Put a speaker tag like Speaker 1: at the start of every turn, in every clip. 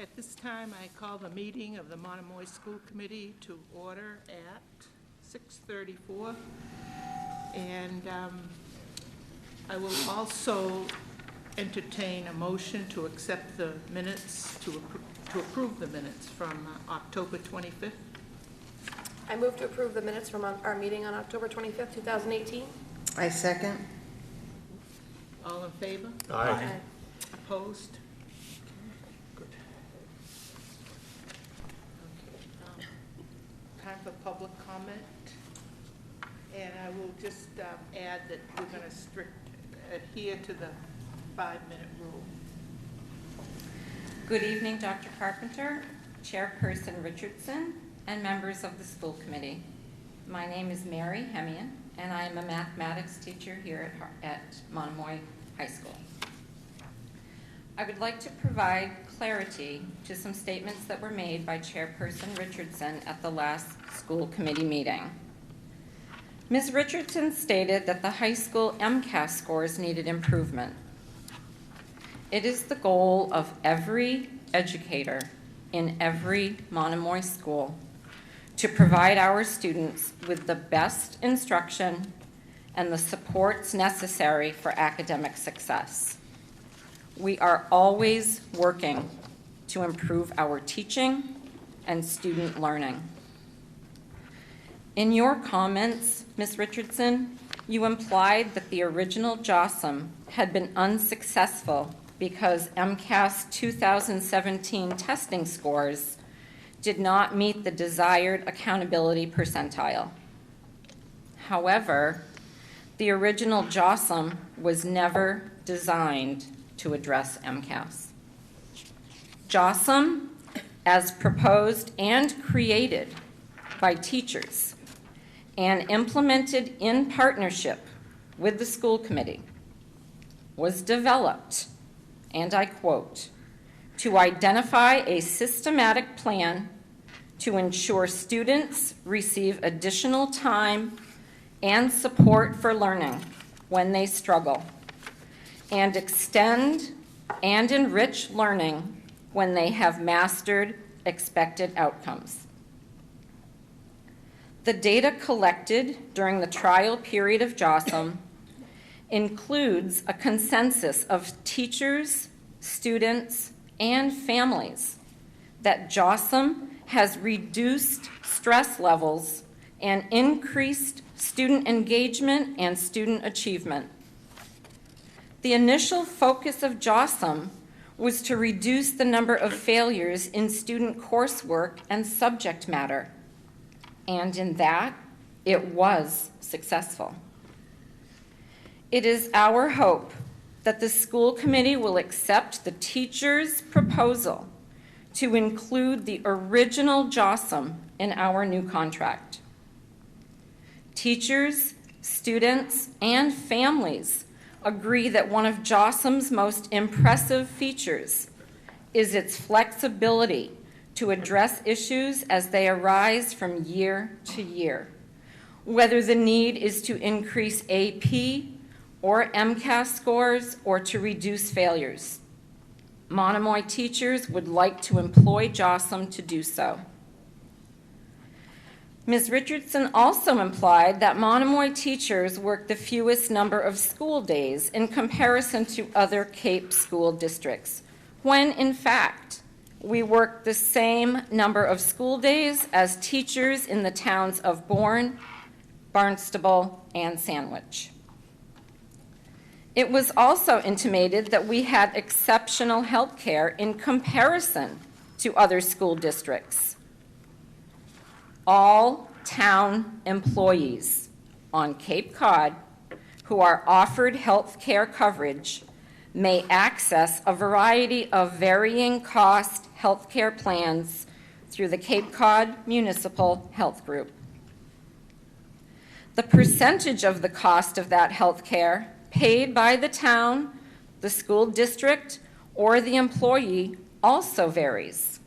Speaker 1: At this time, I call the meeting of the Monomoy School Committee to order at 6:34. And I will also entertain a motion to accept the minutes, to approve the minutes from October 25th.
Speaker 2: I move to approve the minutes from our meeting on October 25th, 2018.
Speaker 3: I second.
Speaker 1: All in favor?
Speaker 2: Aye.
Speaker 1: Opposed? Good. Okay, time for public comment. And I will just add that we're going to adhere to the 5-minute rule.
Speaker 4: Good evening, Dr. Carpenter, Chairperson Richardson, and members of the school committee. My name is Mary Hemian, and I am a mathematics teacher here at Monomoy High School. I would like to provide clarity to some statements that were made by Chairperson Richardson at the last school committee meeting. Ms. Richardson stated that the high school MCAS scores needed improvement. It is the goal of every educator in every Monomoy school to provide our students with the best instruction and the supports necessary for academic success. We are always working to improve our teaching and student learning. In your comments, Ms. Richardson, you implied that the original JOSM had been unsuccessful because MCAS 2017 testing scores did not meet the desired accountability percentile. However, the original JOSM was never designed to address MCAS. JOSM, as proposed and created by teachers and implemented in partnership with the school committee, was developed, and I quote, to identify a systematic plan to ensure students receive additional time and support for learning when they struggle, and extend and enrich learning when they have mastered expected outcomes. The data collected during the trial period of JOSM includes a consensus of teachers, students, and families that JOSM has reduced stress levels and increased student engagement and student achievement. The initial focus of JOSM was to reduce the number of failures in student coursework and subject matter, and in that, it was successful. It is our hope that the school committee will accept the teacher's proposal to include the original JOSM in our new contract. Teachers, students, and families agree that one of JOSM's most impressive features is its flexibility to address issues as they arise from year to year, whether the need is to increase AP or MCAS scores or to reduce failures. Monomoy teachers would like to employ JOSM to do so. Ms. Richardson also implied that Monomoy teachers work the fewest number of school days in comparison to other Cape school districts, when in fact, we work the same number of school days as teachers in the towns of Bourne, Barnstable, and Sandwich. It was also intimated that we had exceptional health care in comparison to other school districts. All town employees on Cape Cod who are offered health care coverage may access a variety of varying cost health care plans through the Cape Cod Municipal Health Group. The percentage of the cost of that health care paid by the town, the school district, or the employee also varies.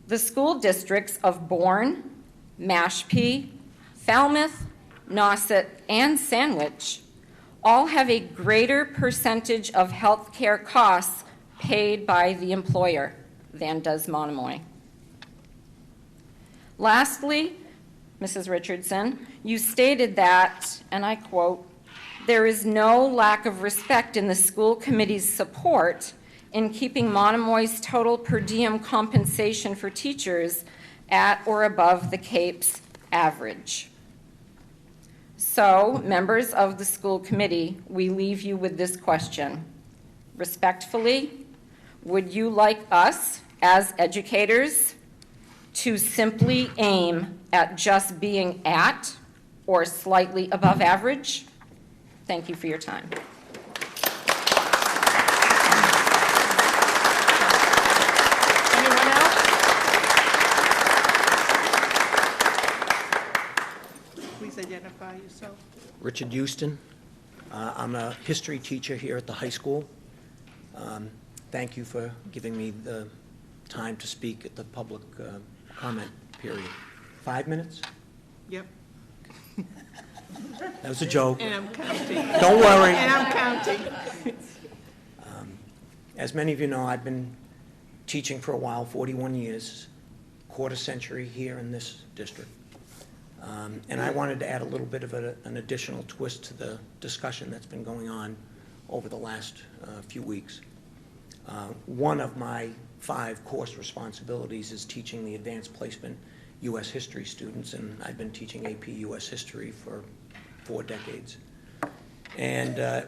Speaker 4: The school districts of Bourne, Mashpee, Falmouth, Nauset, and Sandwich all have a greater percentage of health care costs paid by the employer. than does Monomoy. Lastly, Mrs. Richardson, you stated that, and I quote, "There is no lack of respect in the school committee's support in keeping Monomoy's total per diem compensation for teachers at or above the Cape's average." So, members of the school committee, we leave you with this question. Respectfully, would you like us, as educators, to simply aim at just being at or slightly above average? Thank you for your time.
Speaker 1: Anyone else? Please identify yourself.
Speaker 3: Richard Houston. I'm a history teacher here at the high school. Thank you for giving me the time to speak at the public comment period. 5 minutes?
Speaker 1: Yep,
Speaker 3: That was a joke.
Speaker 1: and I'm counting.
Speaker 3: Don't worry.
Speaker 1: And I'm counting.
Speaker 3: As many of you know, I've been teaching for a while, 41 years, quarter century here in this district. And I wanted to add a little bit of an additional twist to the discussion that's been going on over the last few weeks. One of my 5 course responsibilities is teaching the advanced placement U.S. history students, and I've been teaching AP U.S. history for 4 decades. And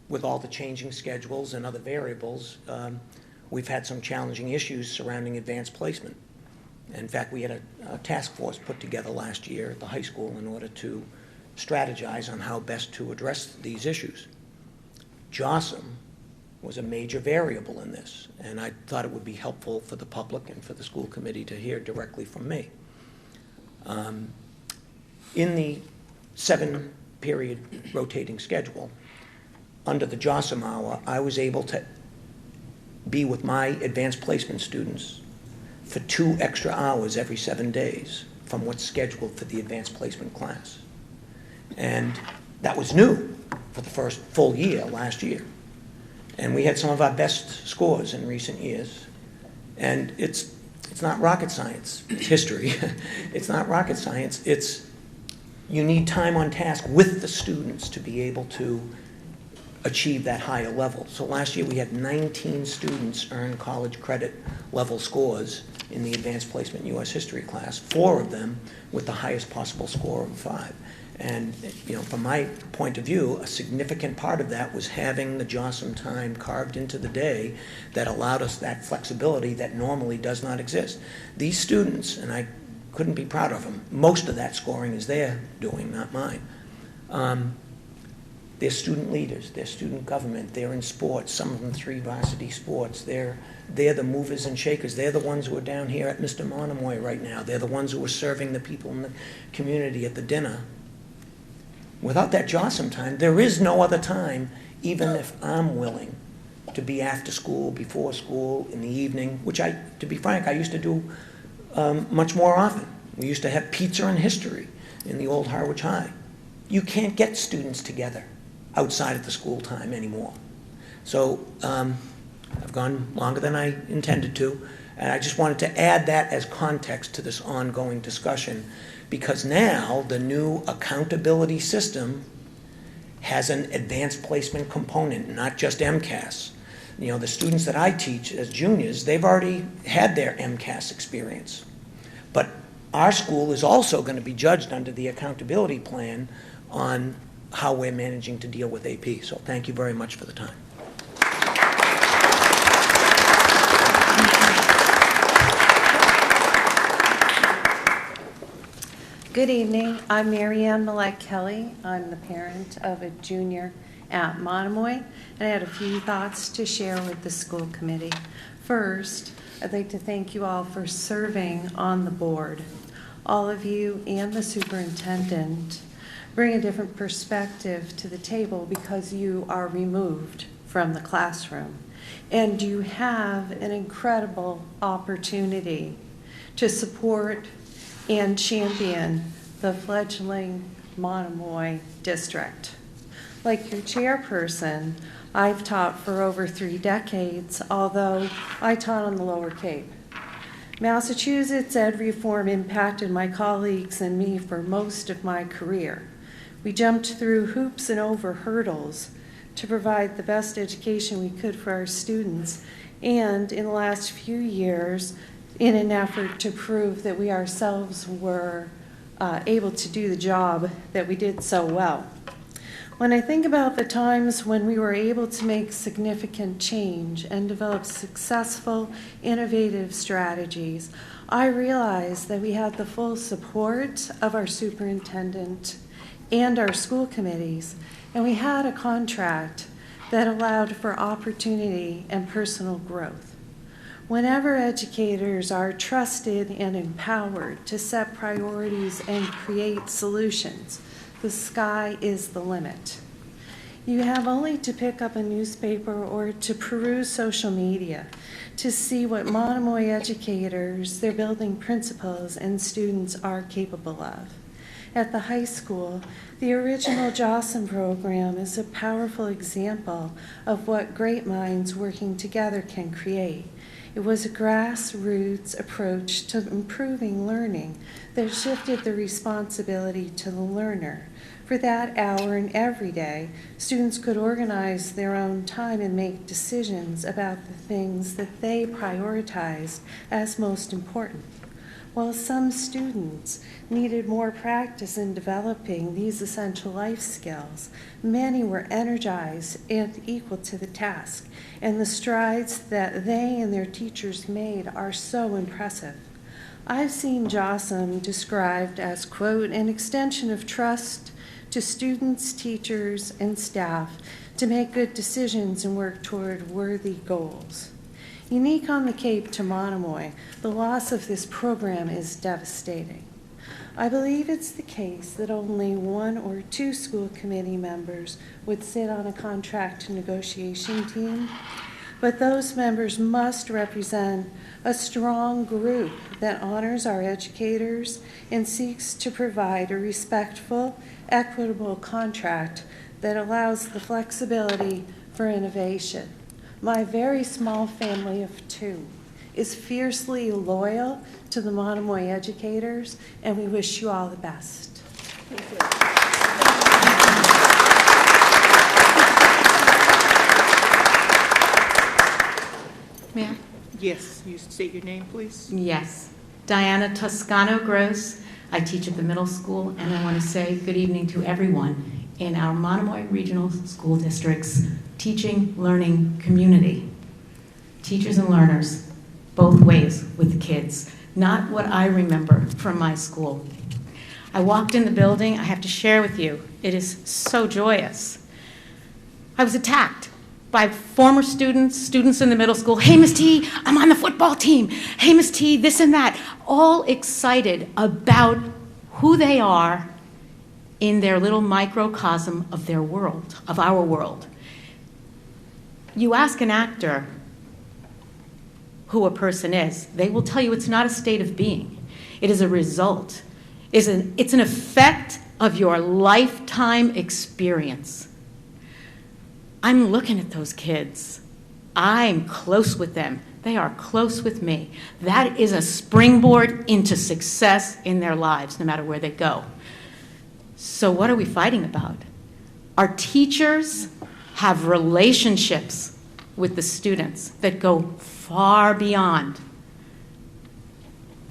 Speaker 3: with all the changing schedules and other variables, we've had some challenging issues surrounding advanced placement. In fact, we had a task force put together last year at the high school in order to strategize on how best to address these issues. JOSM was a major variable in this, and I thought it would be helpful for the public and for the school committee to hear directly from me. In the 7-period rotating schedule, under the JOSM hour, I was able to be with my advanced placement students for 2 extra hours every 7 days from what's scheduled for the advanced placement class. And that was new for the first full year last year. And we had some of our best scores in recent years. And it's not rocket science, it's history. It's not rocket science, you need time on task with the students to be able to achieve that higher level. So last year we had 19 students earn college credit level scores in the advanced placement U.S. history class, 4 of them with the highest possible score of 5. And, you know, from my point of view, a significant part of that was having the JOSM time carved into the day that allowed us that flexibility that normally does not exist. These students, and I couldn't be proud of them, most of that scoring is their doing, not mine. They're student leaders, they're student government, they're in sports, some of them 3 varsity sports, they're the movers and shakers, they're the ones who are down here at Mr. Monomoy right now, they're the ones who are serving the people in the community at the dinner. Without that JOSM time, there is no other time, even if I'm willing to be after school, before school, in the evening, which to be frank, I used to do much more often. We used to have pizza and history in the old Harwich High. You can't get students together outside of the school time anymore. So I've gone longer than I intended to, and I just wanted to add that as context to this ongoing discussion, because now the new accountability system has an advanced placement component, not just MCAS. You know, the students that I teach as juniors, they've already had their MCAS experience. But our school is also going to be judged under the accountability plan on how we're managing to deal with AP. So thank you very much for the time.
Speaker 5: Good evening. I'm Marianne Millette Kelly. I'm the parent of a junior at Monomoy, and I had a few thoughts to share with the school committee. First, I'd like to thank you all for serving on the board. All of you and the superintendent bring a different perspective to the table because you are removed from the classroom, and you have an incredible opportunity to support and champion the fledgling Monomoy district. Like your chairperson, I've taught for over 3 decades, although I taught on the Lower Cape. Massachusetts ed reform impacted my colleagues and me for most of my career. We jumped through hoops and over hurdles to provide the best education we could for our students, and in the last few years, in an effort to prove that we ourselves were able to do the job that we did so well. When I think about the times when we were able to make significant change and develop successful, innovative strategies, I realize that we had the full support of our superintendent and our school committees, and we had a contract that allowed for opportunity and personal growth. Whenever educators are trusted and empowered to set priorities and create solutions, the sky is the limit. You have only to pick up a newspaper or to peruse social media to see what Monomoy educators, their building principals, and students are capable of. At the high school, the original Jocelyn program is a powerful example of what great minds working together can create. It was a grassroots approach to improving learning that shifted the responsibility to the learner. For that hour and every day, students could organize their own time and make decisions about the things that they prioritized as most important. While some students needed more practice in developing these essential life skills, many were energized and equal to the task, and the strides that they and their teachers made are so impressive. I've seen JOSM described as, quote, an extension of trust to students, teachers, and staff to make good decisions and work toward worthy goals. Unique on the Cape to Monomoy, the loss of this program is devastating. I believe it's the case that only 1 or 2 school committee members would sit on a contract negotiation team, but those members must represent a strong group that honors our educators and seeks to provide a respectful, equitable contract that allows the flexibility for innovation. My very small family of 2 is fiercely loyal to the Monomoy educators, and we wish you all the best.
Speaker 6: Ma'am?
Speaker 1: Yes, you state your name, please.
Speaker 6: Yes. Diana Toscano Gross. I teach at the middle school, and I want to say good evening to everyone in our Monomoy Regional School District's teaching, learning community. Teachers and learners, both ways with the kids. Not what I remember from my school. I walked in the building, I have to share with you, it is so joyous. I was attacked by former students in the middle school. Hey, Miss T, I'm on the football team. Hey, Miss T, this and that. All excited about who they are in their little microcosm of their world, of our world. You ask an actor who a person is, they will tell you it's not a state of being. It is a result. It's an effect of your lifetime experience. I'm looking at those kids. I'm close with them. They are close with me. That is a springboard into success in their lives, no matter where they go. So what are we fighting about? Our teachers have relationships with the students that go far beyond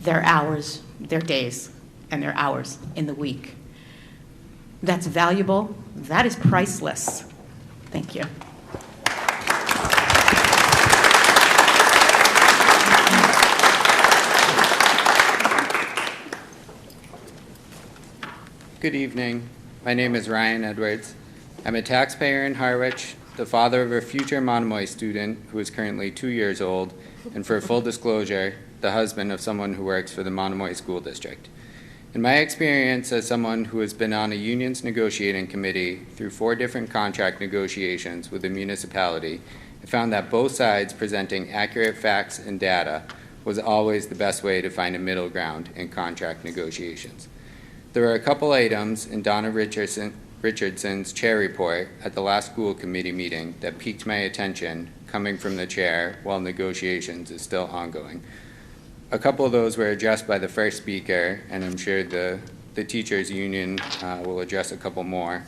Speaker 6: their hours, their days, and their hours in the week. That's valuable. That is priceless. Thank you.
Speaker 7: Good evening. My name is Ryan Edwards. I'm a taxpayer in Harwich, the father of a future Monomoy student who is currently 2 years old, and for full disclosure, the husband of someone who works for the Monomoy School District. In my experience as someone who has been on a union's negotiating committee through 4 different contract negotiations with the municipality, I found that both sides presenting accurate facts and data was always the best way to find a middle ground in contract negotiations. There were a couple items in Donna Richardson's chair report at the last school committee meeting that piqued my attention coming from the chair while negotiations is still ongoing. A couple of those were addressed by the first speaker, and I'm sure the teachers union will address a couple more.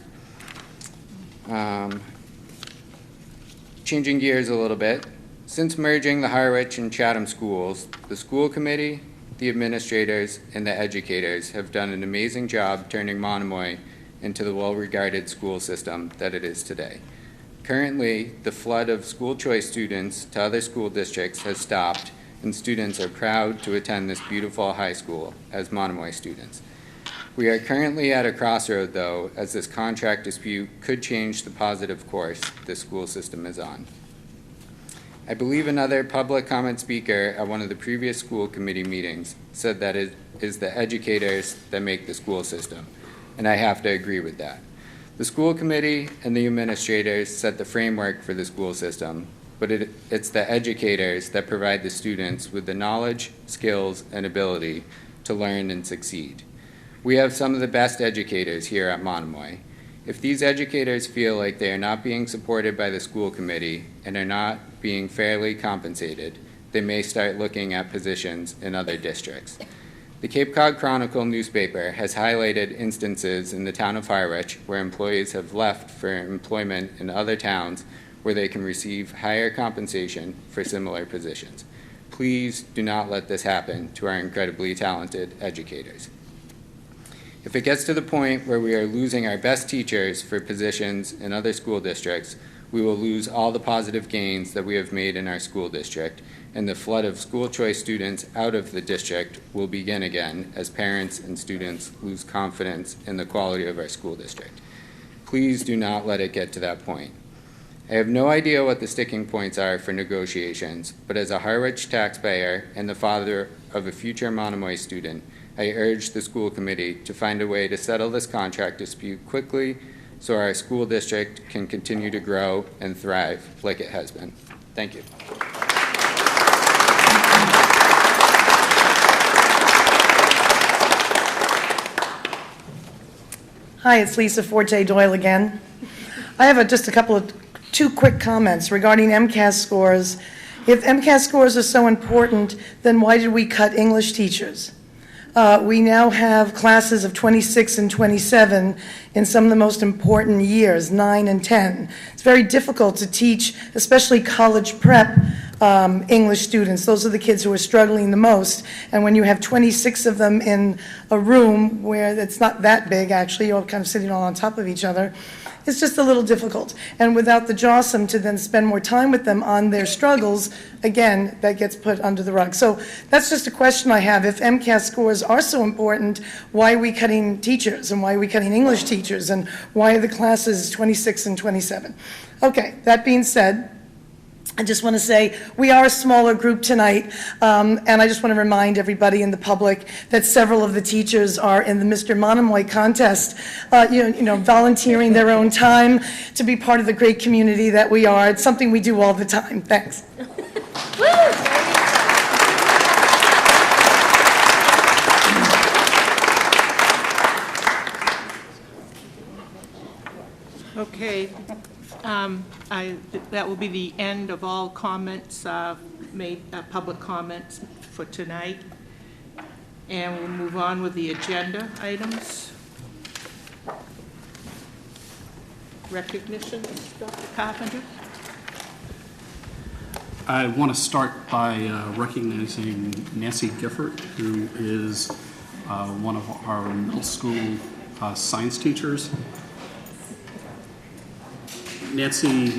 Speaker 7: Changing gears a little bit, since merging the Harwich and Chatham schools, the school committee, the administrators, and the educators have done an amazing job turning Monomoy into the well-regarded school system that it is today. Currently, the flood of school choice students to other school districts has stopped, and students are proud to attend this beautiful high school as Monomoy students. We are currently at a crossroad, though, as this contract dispute could change the positive course the school system is on. I believe another public comment speaker at one of the previous school committee meetings said that it is the educators that make the school system, and I have to agree with that. The school committee and the administrators set the framework for the school system, but it's the educators that provide the students with the knowledge, skills, and ability to learn and succeed. We have some of the best educators here at Monomoy. If these educators feel like they are not being supported by the school committee and are not being fairly compensated, they may start looking at positions in other districts. The Cape Cod Chronicle newspaper has highlighted instances in the town of Harwich where employees have left for employment in other towns where they can receive higher compensation for similar positions. Please do not let this happen to our incredibly talented educators. If it gets to the point where we are losing our best teachers for positions in other school districts, we will lose all the positive gains that we have made in our school district, and the flood of school choice students out of the district will begin again as parents and students lose confidence in the quality of our school district. Please do not let it get to that point. I have no idea what the sticking points are for negotiations, but as a Harwich taxpayer and the father of a future Monomoy student, I urge the school committee to find a way to settle this contract dispute quickly so our school district can continue to grow and thrive like it has been. Thank you.
Speaker 8: Hi, it's Lisa Forte Doyle again. I have just two quick comments regarding MCAS scores. If MCAS scores are so important, then why did we cut English teachers? We now have classes of 26 and 27 in some of the most important years, 9 and 10. It's very difficult to teach, especially college prep English students. Those are the kids who are struggling the most. And when you have 26 of them in a room where it's not that big, actually, you're all kind of sitting all on top of each other, it's just a little difficult. And without the JAWSOM to then spend more time with them on their struggles, again, that gets put under the rug. So that's just a question I have. If MCAS scores are so important, why are we cutting teachers? And why are we cutting English teachers? And why are the classes 26 and 27? Okay, that being said, I just want to say we are a smaller group tonight, and I just want to remind everybody in the public that several of the teachers are in the Mr. Monomoy contest, volunteering their own time to be part of the great community that we are. It's something we do all the time. Thanks.
Speaker 1: Okay, that will be the end of all comments public comments for tonight. And we'll move on with the agenda items. Recognition, Dr. Carpenter.
Speaker 9: I want to start by recognizing Nancy Gifford, who is one of our middle school science teachers. Nancy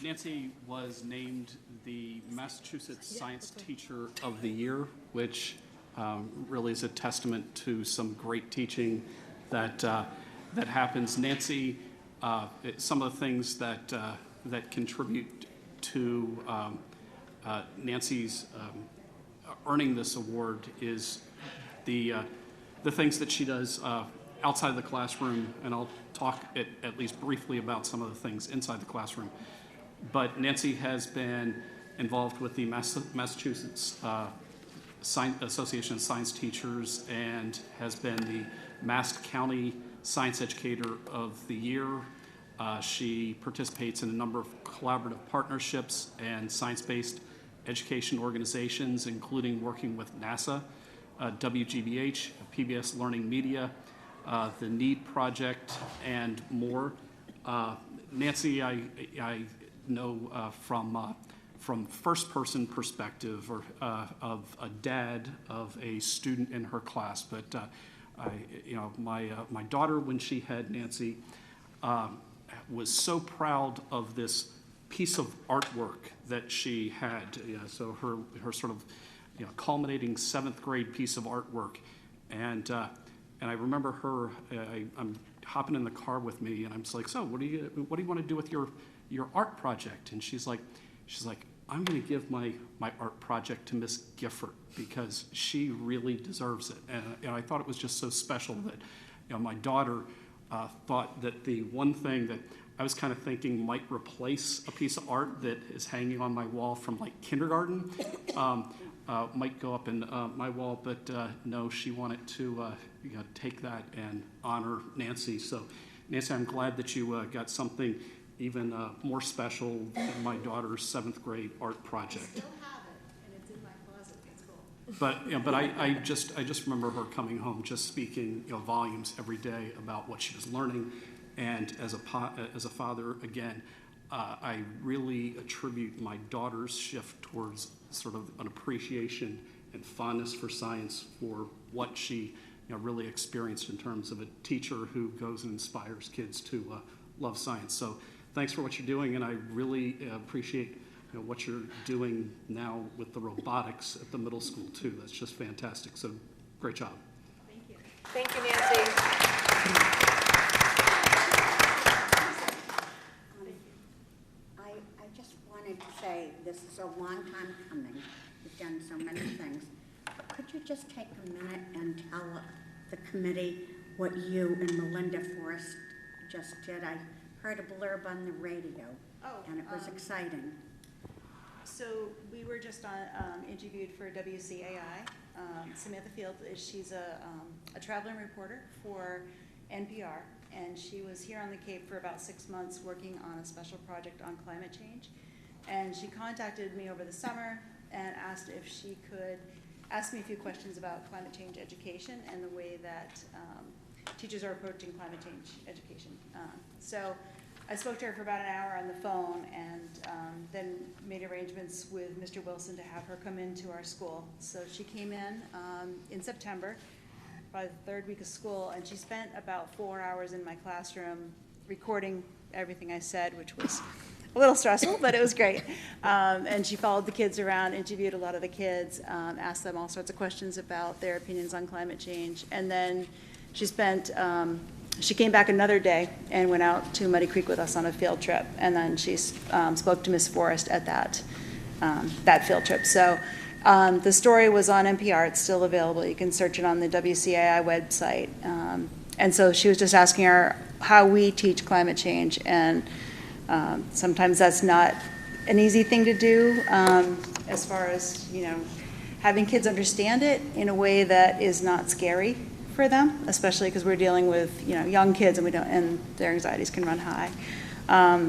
Speaker 9: Nancy was named the Massachusetts Science Teacher of the Year, which really is a testament to some great teaching that happens. Nancy, some of the things that contribute to Nancy's earning this award is the things that she does outside the classroom, and I'll talk at least briefly about some of the things inside the classroom. But Nancy has been involved with the Massachusetts Association of Science Teachers and has been the Mass County Science Educator of the Year. She participates in a number of collaborative partnerships and science-based education organizations, including working with NASA, WGBH, PBS Learning Media, the NEED Project, and more. Nancy, I know from first-person perspective of a dad of a student in her class, but my daughter, when she had Nancy, was so proud of this piece of artwork that she had. So her sort of culminating 7th grade piece of artwork, and I remember her. I'm hopping in the car with me, and I'm just like, so what do you want to do with your art project? And she's like, I'm going to give my art project to Miss Gifford because she really deserves it. And I thought it was just so special that my daughter thought that the one thing that I was kind of thinking might replace a piece of art that is hanging on my wall from like kindergarten might go up in my wall, but no, she wanted to take that and honor Nancy. So Nancy, I'm glad that you got something even more special than my daughter's 7th grade art project.
Speaker 10: I still have it, and it's in my closet. It's cool.
Speaker 9: But I just remember her coming home, just speaking volumes every day about what she was learning, and as a father, again, I really attribute my daughter's shift towards sort of an appreciation and fondness for science for what she really experienced in terms of a teacher who goes and inspires kids to love science. So thanks for what you're doing, and I really appreciate what you're doing now with the robotics at the middle school too. That's just fantastic. So great job.
Speaker 10: Thank you.
Speaker 2: Thank you, Nancy.
Speaker 11: I just wanted to say this is a long time coming. You've done so many things. Could you just take a minute and tell the committee what you and Melinda Forrest just did? I heard a blurb on the radio, and it was exciting.
Speaker 10: So we were just interviewed for WCAI. Samantha Field, she's a traveling reporter for NPR, and she was here on the Cape for about 6 months working on a special project on climate change. And she contacted me over the summer and asked if she could ask me a few questions about climate change education and the way that teachers are approaching climate change education. So I spoke to her for about an hour on the phone, and then made arrangements with Mr. Wilson to have her come into our school. So she came in September, probably the 3rd week of school, and she spent about 4 hours in my classroom recording everything I said, which was a little stressful, but it was great. And she followed the kids around, interviewed a lot of the kids, asked them all sorts of questions about their opinions on climate change. And then she came back another day and went out to Muddy Creek with us on a field trip. And then she spoke to Ms. Forrest at that field trip. So the story was on NPR. It's still available. You can search it on the WCAI website. And so she was just asking her how we teach climate change. And sometimes that's not an easy thing to do, as far as, having kids understand it in a way that is not scary for them, especially because we're dealing with, young kids, and their anxieties can run high.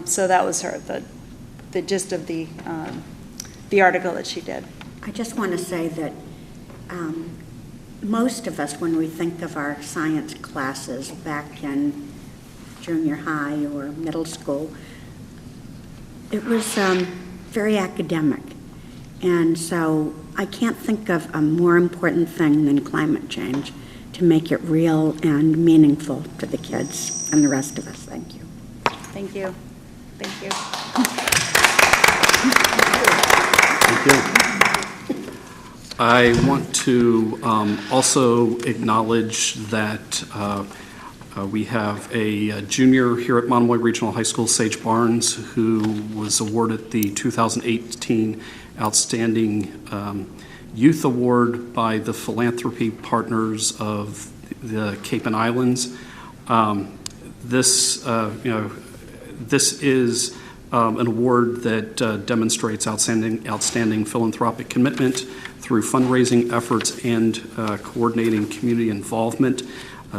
Speaker 10: So that was the gist of the article that she did.
Speaker 11: I just want to say that most of us, when we think of our science classes back in junior high or middle school, it was very academic. And so I can't think of a more important thing than climate change to make it real and meaningful to the kids and the rest of us. Thank you.
Speaker 10: Thank you. Thank you.
Speaker 9: Thank you. I want to also acknowledge that we have a junior here at Monomoy Regional High School, Sage Barnes, who was awarded the 2018 Outstanding Youth Award by the Philanthropy Partners of the Cape and Islands. This is an award that demonstrates outstanding philanthropic commitment through fundraising efforts and coordinating community involvement.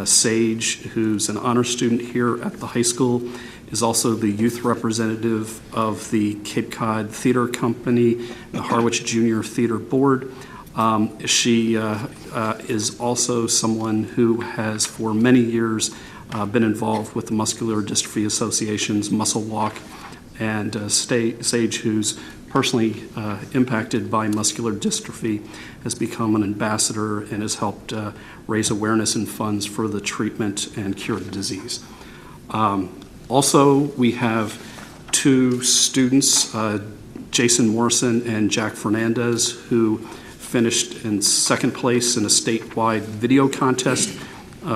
Speaker 9: Sage, who's an honor student here at the high school, is also the youth representative of the Cape Cod Theater Company, the Harwich Junior Theater Board. She is also someone who has for many years been involved with the Muscular Dystrophy Association's Muscle Walk, and Sage, who's personally impacted by muscular dystrophy, has become an ambassador and has helped raise awareness and funds for the treatment and cure of the disease. Also, we have two students, Jason Morrison and Jack Fernandez, who finished in second place in a statewide video contest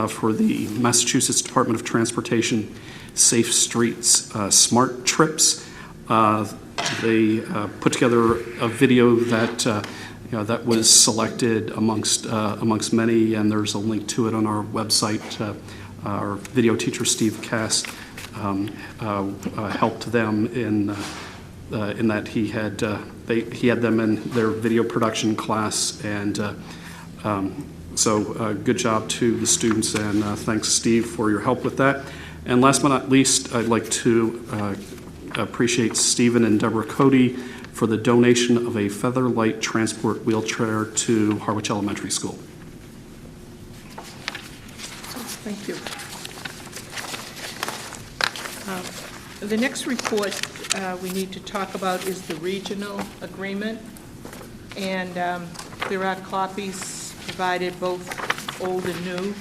Speaker 9: for the Massachusetts Department of Transportation Safe Streets Smart Trips. They put together a video that that was selected amongst many, and there's a link to it on our website. Our video teacher Steve Cass helped them in that he had them in their video production class, and so good job to the students, and thanks Steve for your help with that. And last but not least, I'd like to appreciate Stephen and Deborah Cody for the donation of a Featherlight transport wheelchair to Harwich Elementary School.
Speaker 1: Thank you. The next report we need to talk about is the regional agreement, and there are copies provided, both old and new.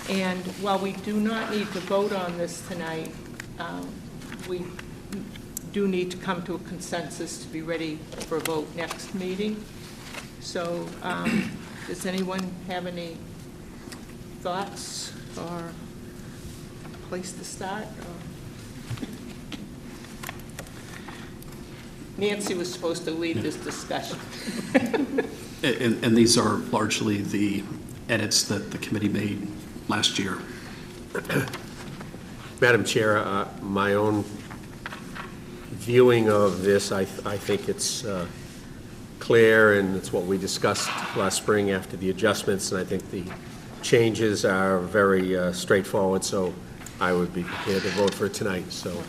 Speaker 1: And while we do not need to vote on this tonight, we do need to come to a consensus to be ready for a vote next meeting. So does anyone have any thoughts or a place to start? Nancy was supposed to lead this discussion.
Speaker 9: And these are largely the edits that the committee made last year.
Speaker 12: Madam Chair, my own viewing of this, I think it's clear, and it's what we discussed last spring after the adjustments, and I think the changes are very straightforward, so I would be prepared to vote for it tonight. So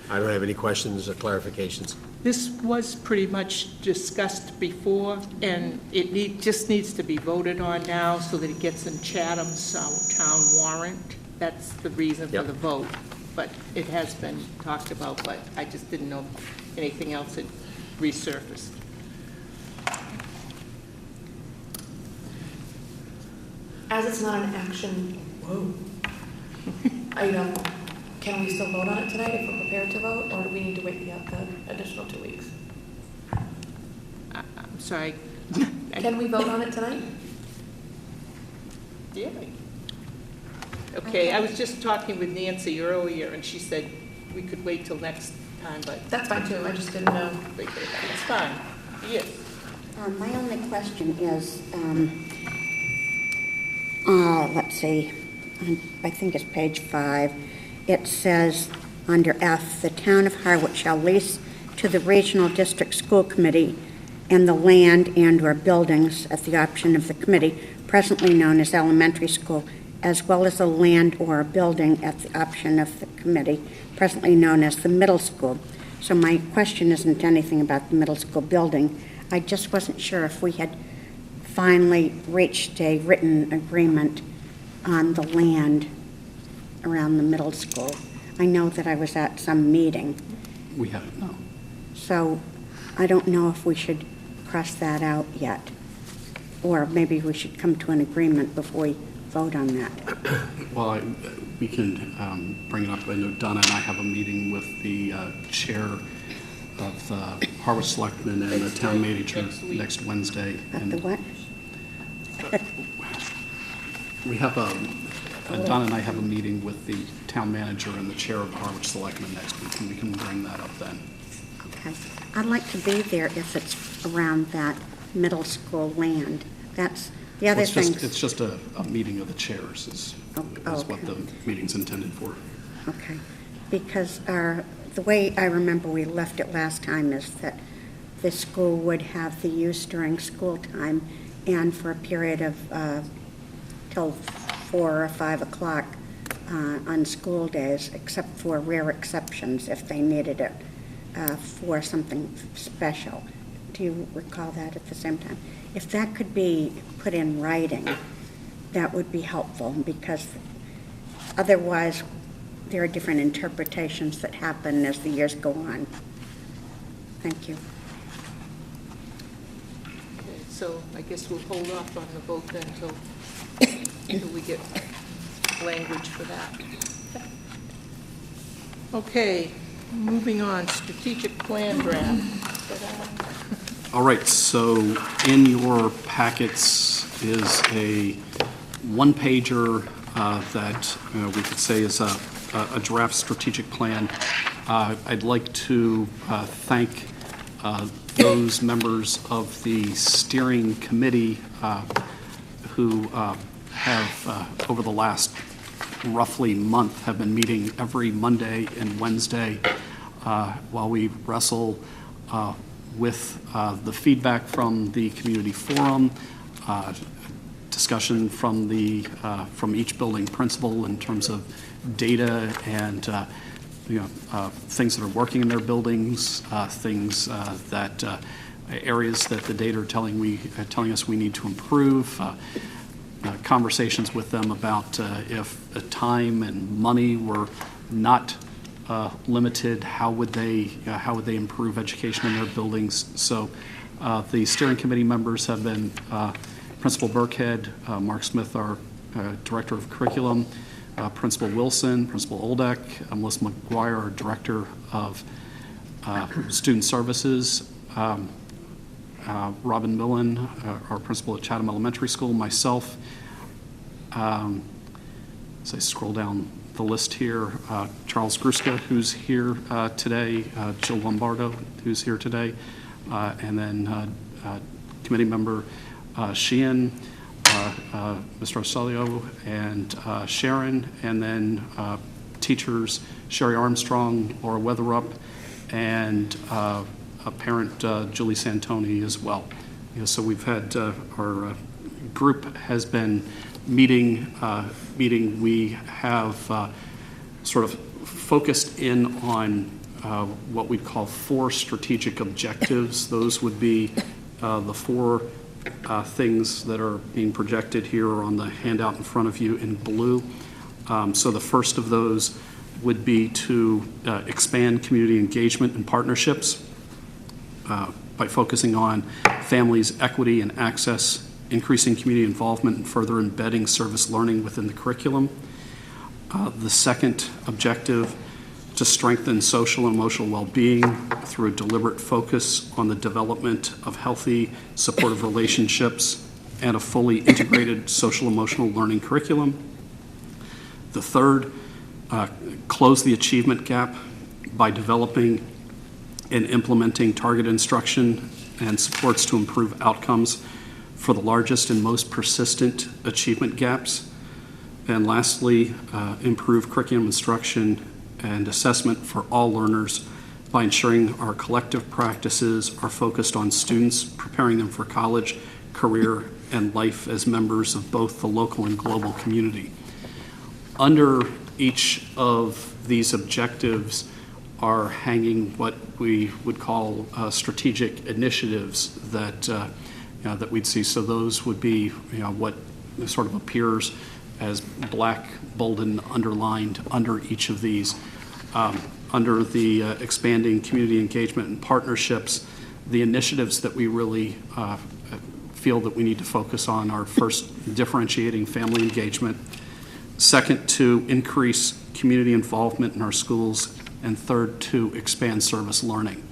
Speaker 12: I don't have any questions or clarifications.
Speaker 1: This was pretty much discussed before, and it just needs to be voted on now so that it gets in Chatham's town warrant. That's the reason for the vote. But it has been talked about, but I just didn't know if anything else had resurfaced.
Speaker 2: As it's not an action item, can we still vote on it tonight if we're prepared to vote, or do we need to wait the additional 2 weeks?
Speaker 1: I'm sorry.
Speaker 2: Can we vote on it tonight?
Speaker 1: Yeah. Okay, I was just talking with Nancy earlier, and she said we could wait till next time, but
Speaker 2: That's fine too, I just didn't know.
Speaker 1: it's fine. Yes.
Speaker 11: My only question is, let's see, I think it's page 5. It says under F, the town of Harwich shall lease to the Regional District School Committee and the land and/or buildings at the option of the committee, presently known as elementary school, as well as the land or building at the option of the committee, presently known as the middle school. So my question isn't anything about the middle school building. I just wasn't sure if we had finally reached a written agreement on the land around the middle school. I know that I was at some meeting.
Speaker 9: We haven't, no.
Speaker 11: So I don't know if we should cross that out yet, or maybe we should come to an agreement before we vote on that.
Speaker 9: Well, we can bring it up. I know Donna and I have a meeting with the chair of the Harwich Selectmen and the town manager next Wednesday.
Speaker 11: At the what?
Speaker 9: We have Donna and I have a meeting with the town manager and the chair of the Harwich Selectmen next week, and we can bring that up then.
Speaker 11: Okay. I'd like to be there if it's around that middle school land. That's the other thing.
Speaker 9: It's just a meeting of the chairs is what the meeting's intended for.
Speaker 11: Okay. Because our the way I remember we left it last time is that the school would have the use during school time and for a period of till 4 or 5 o'clock on school days, except for rare exceptions if they needed it for something special. Do you recall that at the same time? If that could be put in writing, that would be helpful, because otherwise there are different interpretations that happen as the years go on. Thank you.
Speaker 1: Okay, so I guess we'll hold off on the vote then until we get language for that. Okay, moving on, strategic plan draft.
Speaker 9: All right, so in your packets is a one-pager that we could say is a draft strategic plan. I'd like to thank those members of the steering committee who have, over the last roughly month, have been meeting every Monday and Wednesday while we wrestle with the feedback from the community forum, discussion from each building principal in terms of data and things that are working in their buildings, things that areas that the data are telling us we need to improve. Conversations with them about if time and money were not limited, how would they improve education in their buildings? So the steering committee members have been Principal Burkhead, Mark Smith, our Director of Curriculum, Principal Wilson, Principal Oldeck, Melissa McGuire, our Director of Student Services, Robin Millen, our Principal at Chatham Elementary School, myself. As I scroll down the list here, Charles Gruska, who's here today, Jill Lombardo, who's here today, and then committee member Sheehan, Mr. Osalio, and Sharon, and then teachers Sherry Armstrong, Laura Weatherup, and a parent, Julie Santoni, as well. So we've had our group has been meeting. We have sort of focused in on what we call 4 strategic objectives. Those would be the 4 things that are being projected here on the handout in front of you in blue. So the first of those would be to expand community engagement and partnerships by focusing on families' equity and access, increasing community involvement, and further embedding service learning within the curriculum. The second objective, to strengthen social and emotional well-being through a deliberate focus on the development of healthy, supportive relationships and a fully integrated social emotional learning curriculum. The third, close the achievement gap by developing and implementing targeted instruction and supports to improve outcomes for the largest and most persistent achievement gaps. And lastly, improve curriculum instruction and assessment for all learners by ensuring our collective practices are focused on students, preparing them for college, career, and life as members of both the local and global community. Under each of these objectives are hanging what we would call strategic initiatives that that we'd see. So those would be what sort of appears as black, bold, and underlined under each of these. Under the expanding community engagement and partnerships, the initiatives that we really feel that we need to focus on are first, differentiating family engagement, second, to increase community involvement in our schools, and third, to expand service learning.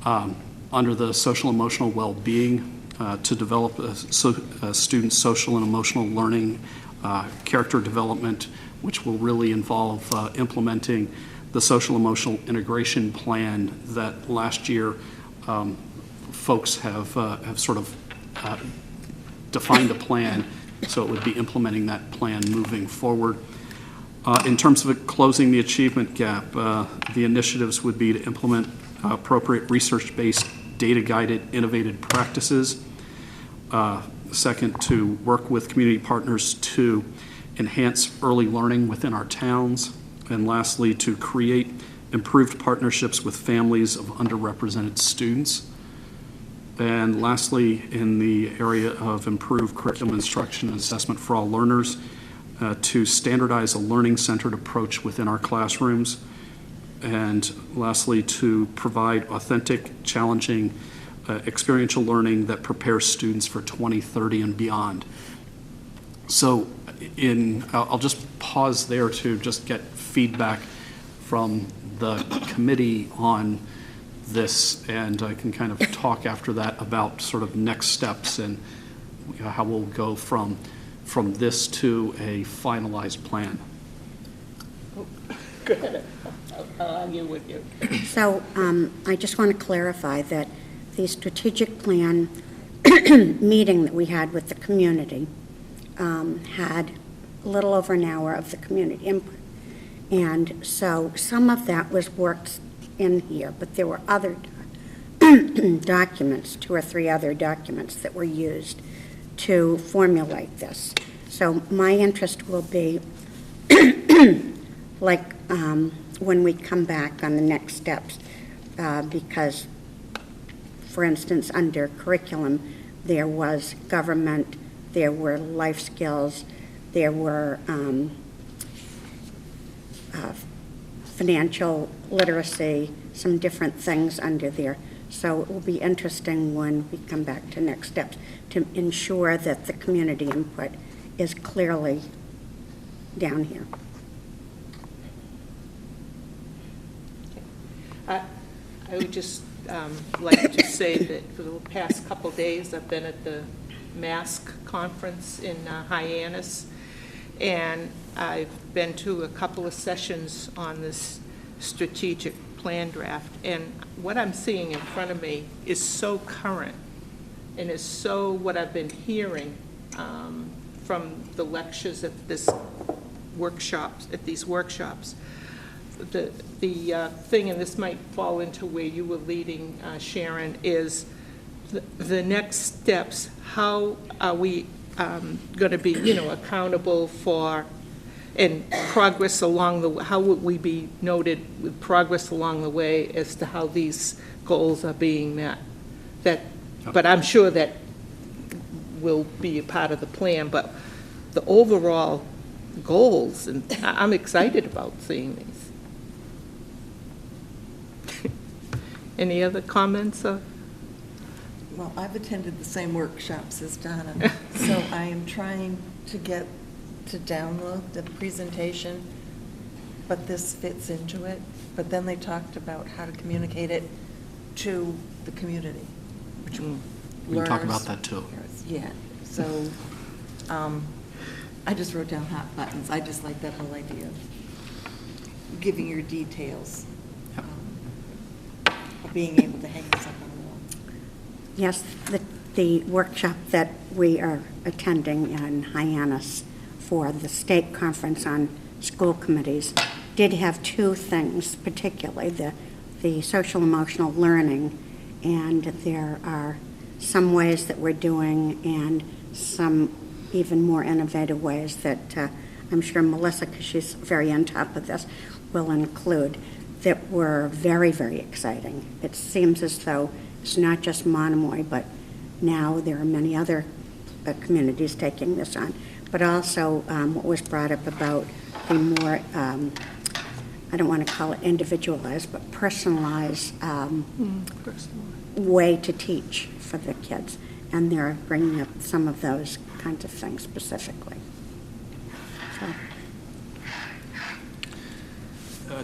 Speaker 9: Under the social emotional well-being, to develop a student social and emotional learning, character development, which will really involve implementing the social emotional integration plan that last year folks have sort of defined a plan, so it would be implementing that plan moving forward. In terms of closing the achievement gap, the initiatives would be to implement appropriate research-based, data-guided, innovative practices. Second, to work with community partners to enhance early learning within our towns. And lastly, to create improved partnerships with families of underrepresented students. And lastly, in the area of improved curriculum instruction and assessment for all learners, to standardize a learning-centered approach within our classrooms. And lastly, to provide authentic, challenging, experiential learning that prepares students for 2030 and beyond. So I'll just pause there to just get feedback from the committee on this, and I can kind of talk after that about sort of next steps and how we'll go from this to a finalized plan.
Speaker 1: Go ahead. I'll argue with you.
Speaker 11: So I just want to clarify that the strategic plan meeting that we had with the community had a little over an hour of the community input. And so some of that was worked in here, but there were other documents, 2 or 3 other documents that were used to formulate this. So my interest will be like when we come back on the next steps, because, for instance, under curriculum, there was government, there were life skills, there were financial literacy, some different things under there. So it will be interesting when we come back to next steps to ensure that the community input is clearly down here.
Speaker 1: I would just like to say that for the past couple days, I've been at the MASC conference in Hyannis, and I've been to a couple of sessions on this strategic plan draft, and what I'm seeing in front of me is so current and is so what I've been hearing from the lectures at these workshops. The thing, and this might fall into where you were leading, Sharon, is the next steps. How are we going to be, accountable for and progress along the, how would we be noted with progress along the way as to how these goals are being met? But I'm sure that will be a part of the plan, but the overall goals, and I'm excited about seeing these. Any other comments?
Speaker 13: Well, I've attended the same workshops as Donna, so I am trying to get to download the presentation, but this fits into it. But then they talked about how to communicate it to the community, which
Speaker 9: We can talk about that too.
Speaker 13: Yeah, so I just wrote down hot buttons. I just like that whole idea of giving your details, of being able to hang this up on the wall.
Speaker 11: Yes, the workshop that we are attending in Hyannis for the state conference on school committees did have 2 things, particularly the social emotional learning, and there are some ways that we're doing and some even more innovative ways that I'm sure Melissa, because she's very on top of this, will include, that were very, very exciting. It seems as though it's not just Monomoy, but now there are many other communities taking this on. But also what was brought up about the more, I don't want to call it individualized, but personalized way to teach for the kids. And they're bringing up some of those kinds of things specifically. So.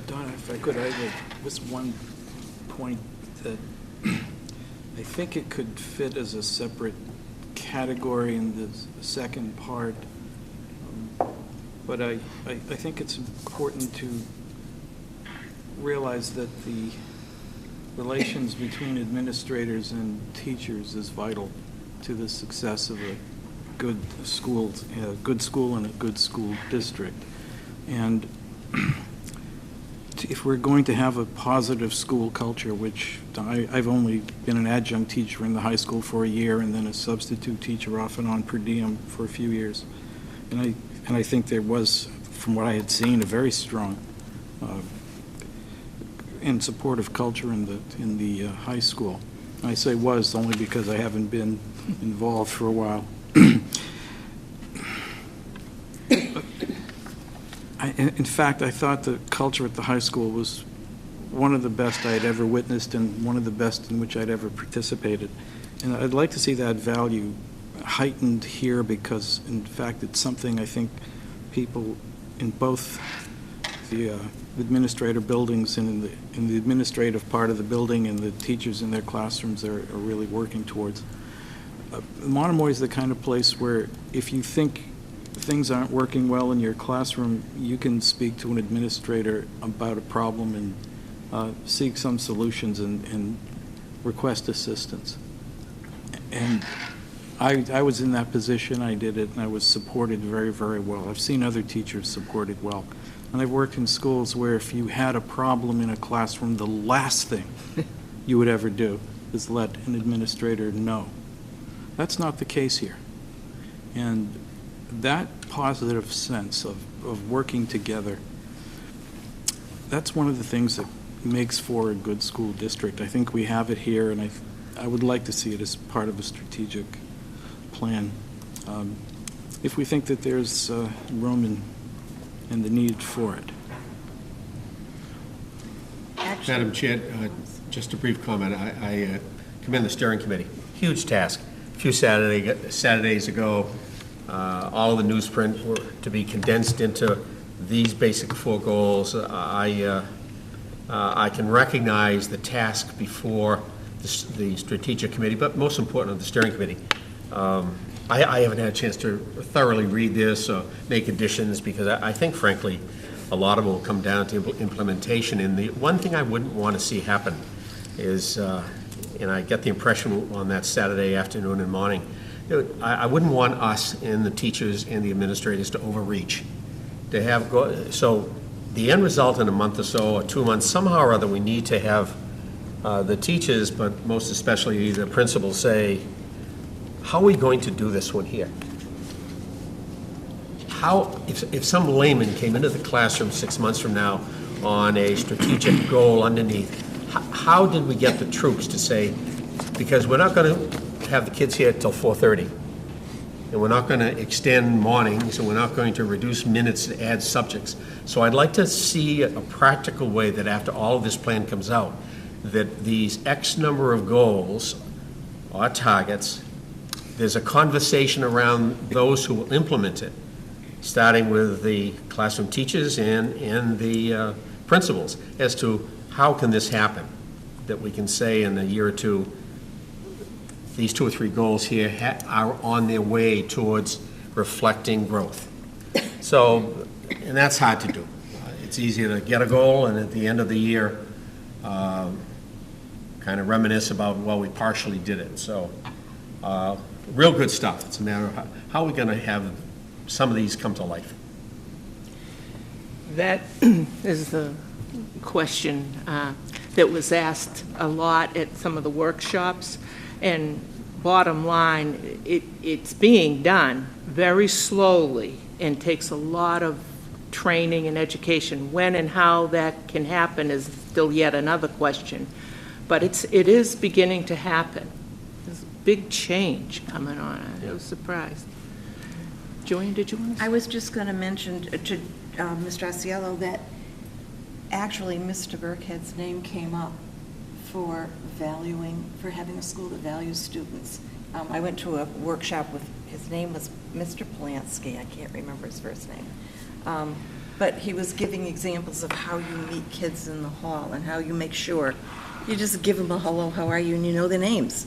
Speaker 14: Donna, if I could, I have just one point that I think it could fit as a separate category in the second part, but I think it's important to realize that the relations between administrators and teachers is vital to the success of a good school and a good school district. And if we're going to have a positive school culture, which I've only been an adjunct teacher in the high school for a year and then a substitute teacher off and on per diem for a few years. And I think there was, from what I had seen, a very strong and supportive culture in the high school. I say was only because I haven't been involved for a while. In fact, I thought the culture at the high school was one of the best I had ever witnessed and one of the best in which I'd ever participated. And I'd like to see that value heightened here because, in fact, it's something I think people in both the administrative buildings and in the administrative part of the building and the teachers in their classrooms are really working towards. Monomoy is the kind of place where if you think things aren't working well in your classroom, you can speak to an administrator about a problem and seek some solutions and request assistance. And I was in that position, I did it, and I was supported very, very well. I've seen other teachers supported well. And I've worked in schools where if you had a problem in a classroom, the last thing you would ever do is let an administrator know. That's not the case here. And that positive sense of working together, that's one of the things that makes for a good school district. I think we have it here, and I would like to see it as part of a strategic plan. If we think that there's room and the need for it.
Speaker 12: Madam Chair, just a brief comment. I commend the steering committee. Huge task. A few Saturdays ago, all of the newsprint were to be condensed into these basic 4 goals. I can recognize the task before the strategic committee, but most important, the steering committee. I haven't had a chance to thoroughly read this or make additions because I think, frankly, a lot of it will come down to implementation. And the one thing I wouldn't want to see happen is, and I get the impression on that Saturday afternoon and morning, I wouldn't want us and the teachers and the administrators to overreach. To have so the end result in a month or so or 2 months, somehow or other, we need to have the teachers, but most especially the principals, say, how are we going to do this one here? How, if some layman came into the classroom 6 months from now on a strategic goal underneath, how did we get the troops to say, because we're not going to have the kids here till 4:30, and we're not going to extend mornings, and we're not going to reduce minutes to add subjects. So I'd like to see a practical way that after all of this plan comes out, that these X number of goals or targets, there's a conversation around those who will implement it, starting with the classroom teachers and the principals, as to how can this happen, that we can say in a year or two, these 2 or 3 goals here are on their way towards reflecting growth. So, and that's hard to do. It's easier to get a goal and at the end of the year kind of reminisce about, well, we partially did it. So real good stuff. It's a matter of how are we going to have some of these come to life.
Speaker 1: That is the question that was asked a lot at some of the workshops. And bottom line, it's being done very slowly and takes a lot of training and education. When and how that can happen is still yet another question. But it is beginning to happen. There's a big change coming on. I was surprised. Joanne, did you want to say?
Speaker 13: I was just going to mention to Mr. Osceola that actually Mr. Burkhead's name came up for having a school that values students. I went to a workshop with, his name was Mr. Polanski, I can't remember his first name. But he was giving examples of how you meet kids in the hall and how you make sure. You just give them a hello, how are you, and you know their names.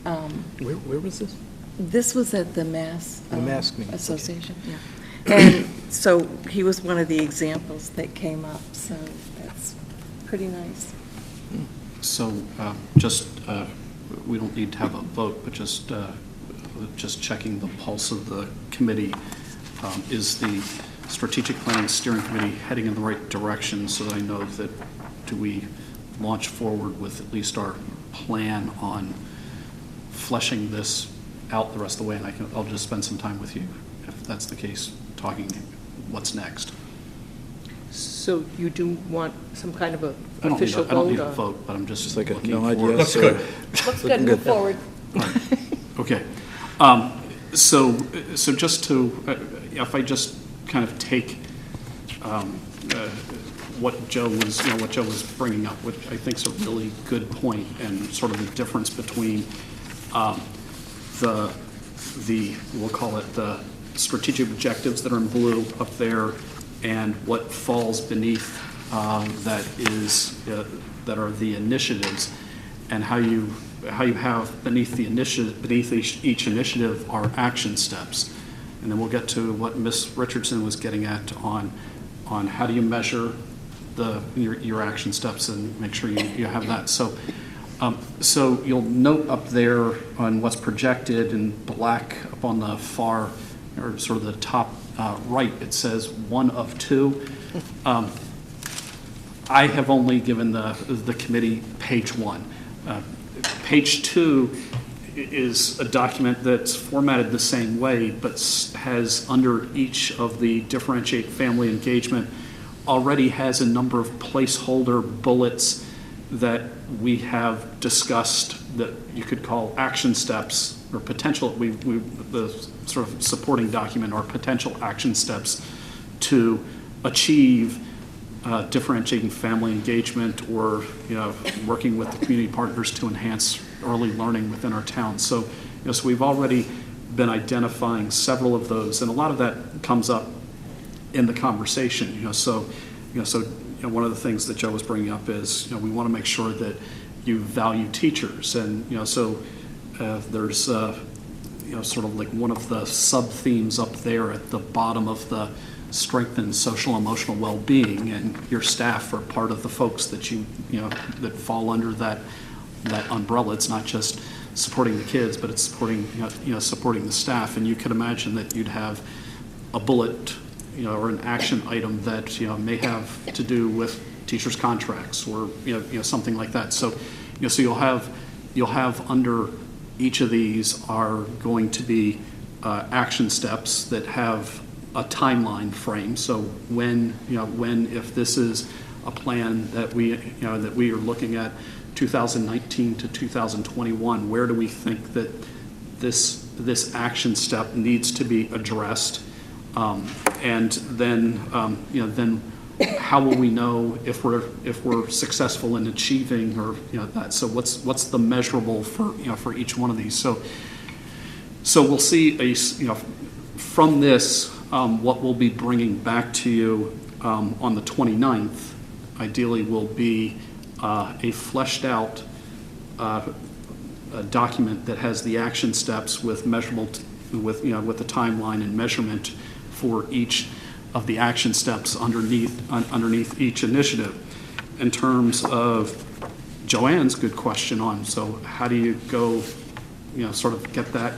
Speaker 14: Where was this?
Speaker 13: This was at the Mass
Speaker 14: meeting.
Speaker 13: Association, yeah. And so he was one of the examples that came up, so that's pretty nice.
Speaker 9: So we don't need to have a vote, but just checking the pulse of the committee. Is the strategic planning steering committee heading in the right direction so that I know that do we launch forward with at least our plan on fleshing this out the rest of the way, and I'll just spend some time with you, if that's the case, talking what's next.
Speaker 1: So you do want some kind of a
Speaker 9: I don't
Speaker 1: official vote?
Speaker 9: I don't need a
Speaker 1: or-
Speaker 9: vote, but I'm just
Speaker 14: like a
Speaker 9: looking
Speaker 14: nod,
Speaker 9: for-
Speaker 14: yes,
Speaker 12: Looks good.
Speaker 2: Looks good, move forward.
Speaker 9: Okay. So just to, if I just kind of take what Joe was bringing up, which I think is a really good point, and sort of the difference between we'll call it the strategic objectives that are in blue up there, and what falls beneath that are the initiatives, and how you have beneath each initiative are action steps. And then we'll get to what Ms. Richardson was getting at on how do you measure your action steps and make sure you have that. So you'll note up there on what's projected in black up on the far, or sort of the top right, it says 1 of 2. I have only given the committee page 1. Page 2 is a document that's formatted the same way, but has under each of the differentiate family engagement already has a number of placeholder bullets that we have discussed that you could call action steps or potential, the sort of supporting document or potential action steps to achieve differentiating family engagement, or working with the community partners to enhance early learning within our town. So, so we've already been identifying several of those, and a lot of that comes up in the conversation. One of the things that Joe was bringing up is we want to make sure that you value teachers, and there's sort of like one of the sub themes up there at the bottom of the strengthen social emotional well-being, and your staff are part of the folks that that fall under that umbrella. It's not just supporting the kids, but it's supporting supporting the staff. And you could imagine that you'd have a bullet or an action item that may have to do with teachers' contracts, or something like that. So so you'll have under each of these are going to be action steps that have a timeline frame. So when if this is a plan that we are looking at 2019 to 2021, where do we think that this action step needs to be addressed? And then then how will we know if we're successful in achieving, or that? So what's the measurable for each one of these? So we'll see from this what we'll be bringing back to you on the 29th. Ideally, will be a fleshed out a document that has the action steps with measurable with the timeline and measurement for each of the action steps underneath each initiative. In terms of Joanne's good question on, so how do you go, sort of get that,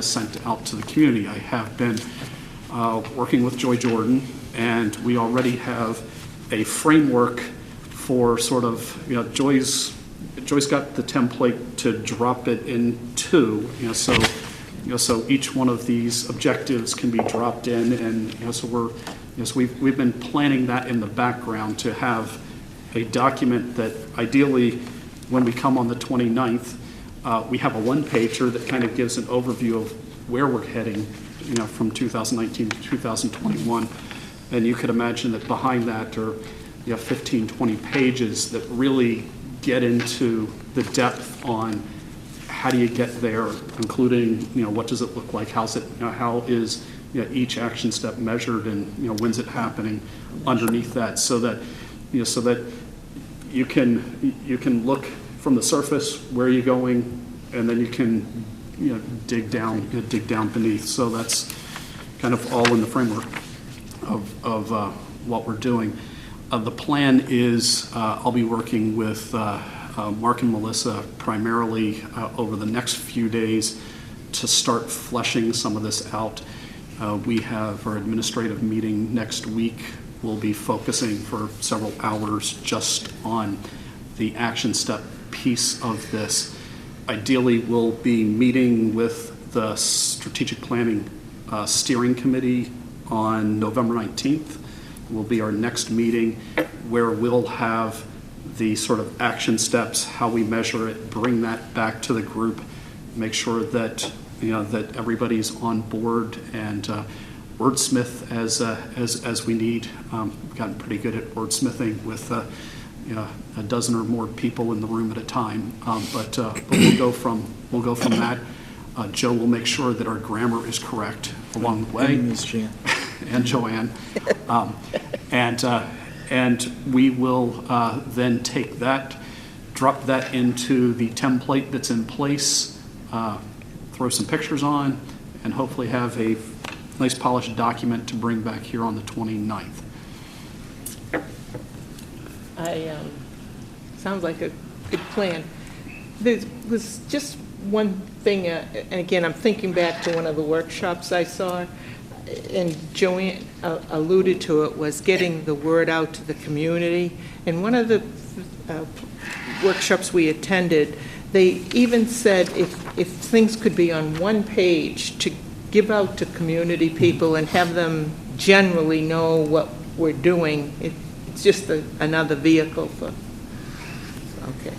Speaker 9: sent out to the community? I have been working with Joy Jordan, and we already have a framework for sort of, Joy's got the template to drop it into, so each one of these objectives can be dropped in, and so we've been planning that in the background to have a document that ideally, when we come on the 29th, we have a one-pager that kind of gives an overview of where we're heading, from 2019 to 2021, and you could imagine that behind that are 15, 20 pages that really get into the depth on how do you get there, including, what does it look like? How's it, how is each action step measured, and when's it happening underneath that, so that so that you can look from the surface where are you going, and then you can dig down beneath. So that's kind of all in the framework of what we're doing. The plan is I'll be working with Mark and Melissa primarily over the next few days to start fleshing some of this out. We have our administrative meeting next week. We'll be focusing for several hours just on the action step piece of this. Ideally, we'll be meeting with the Strategic Planning Steering Committee on November 19th. Will be our next meeting where we'll have the sort of action steps, how we measure it, bring that back to the group, make sure that that everybody's on board, and wordsmith as we need. We've gotten pretty good at wordsmithing with a dozen or more people in the room at a time. But we'll go from that. Joe will make sure that our grammar is correct along the way.
Speaker 14: And Ms. Jan.
Speaker 9: And Joanne. And we will then take that, drop that into the template that's in place, throw some pictures on, and hopefully have a nice polished document to bring back here on the 29th.
Speaker 1: Sounds like a good plan. There was just one thing, and again, I'm thinking back to one of the workshops I saw, and Joanne alluded to it, was getting the word out to the community. And one of the workshops we attended, they even said if things could be on one page to give out to community people and have them generally know what we're doing, it's just another vehicle for, okay.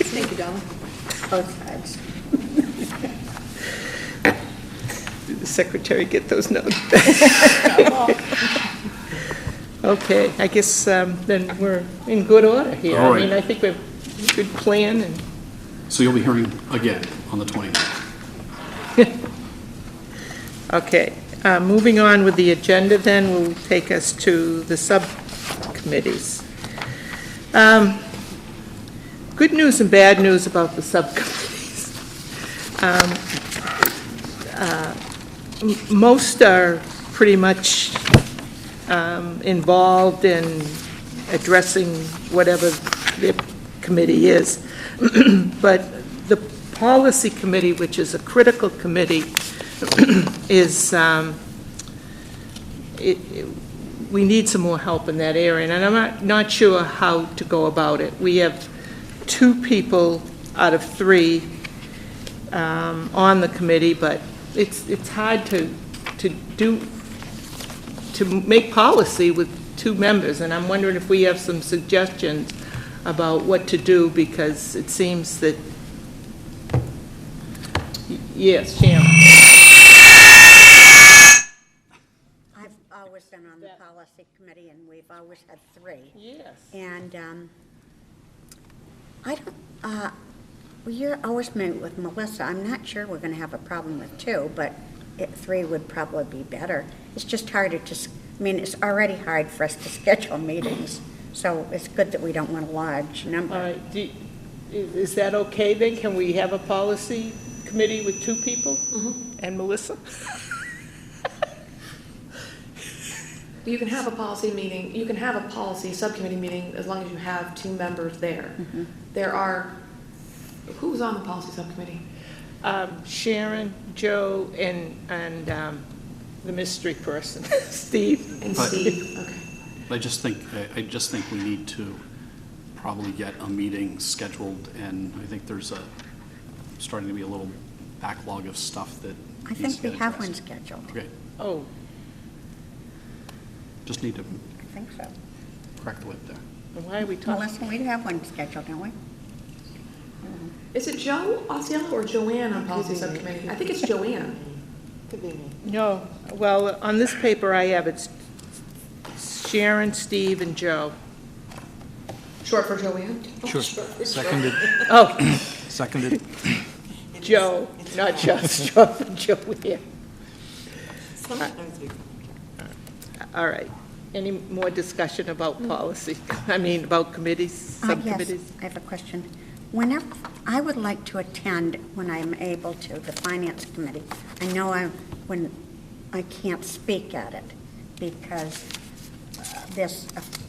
Speaker 2: Thank you, Donna.
Speaker 11: Both sides.
Speaker 1: Did the secretary get those notes? Okay, I guess then we're in good order here.
Speaker 9: All right.
Speaker 1: I mean, I think we have a good plan. And
Speaker 9: So you'll be hearing again on the 29th.
Speaker 1: okay, moving on with the agenda then will take us to the subcommittees. Good news and bad news about the subcommittees. Most are pretty much involved in addressing whatever their committee is. But the policy committee, which is a critical committee, is, we need some more help in that area, and I'm not sure how to go about it. We have 2 people out of 3 on the committee, but it's hard to make policy with 2 members, and I'm wondering if we have some suggestions about what to do, because it seems that, yes, Shannon.
Speaker 11: I've always been on the policy committee, and we've always had 3.
Speaker 1: Yes.
Speaker 11: And I don't, well, you're always meeting with Melissa. I'm not sure we're going to have a problem with 2, but 3 would probably be better. It's just harder to, I mean, it's already hard for us to schedule meetings, so it's good that we don't want a large number.
Speaker 1: All right, is that okay then? Can we have a policy committee with 2 people?
Speaker 2: Mm-hmm.
Speaker 1: And Melissa?
Speaker 2: You can have a policy meeting, you can have a policy subcommittee meeting as long as you have 2 members there.
Speaker 11: Mm-hmm.
Speaker 2: There are, who's on the policy subcommittee?
Speaker 1: Sharon, Joe, and the mystery person, Steve.
Speaker 2: And
Speaker 9: But-
Speaker 2: Steve, okay.
Speaker 9: I just think we need to probably get a meeting scheduled, and I think there's starting to be a little backlog of stuff that
Speaker 11: I
Speaker 9: needs
Speaker 11: think
Speaker 9: to
Speaker 11: we
Speaker 9: get
Speaker 11: have
Speaker 9: addressed.
Speaker 11: one scheduled.
Speaker 9: Okay,
Speaker 1: Oh,
Speaker 9: just need to
Speaker 11: I think so.
Speaker 9: crack the whip there.
Speaker 1: and why are we talking?
Speaker 11: Melissa, we have one scheduled, don't we?
Speaker 2: Is it Joe Osceola or Joanne on policy subcommittee? I think it's Joanne.
Speaker 1: No, well, on this paper I have it's Sharon, Steve, and Joe.
Speaker 2: Short for Joanne?
Speaker 14: Sure. Seconded.
Speaker 1: Oh,
Speaker 14: Seconded.
Speaker 1: Joe, not just Joe here. All right. Any more discussion about policy? I mean, about committees, subcommittees?
Speaker 11: Yes, I have a question. Whenever, I would like to attend, when I'm able to, the finance committee. I know when I can't speak at it, because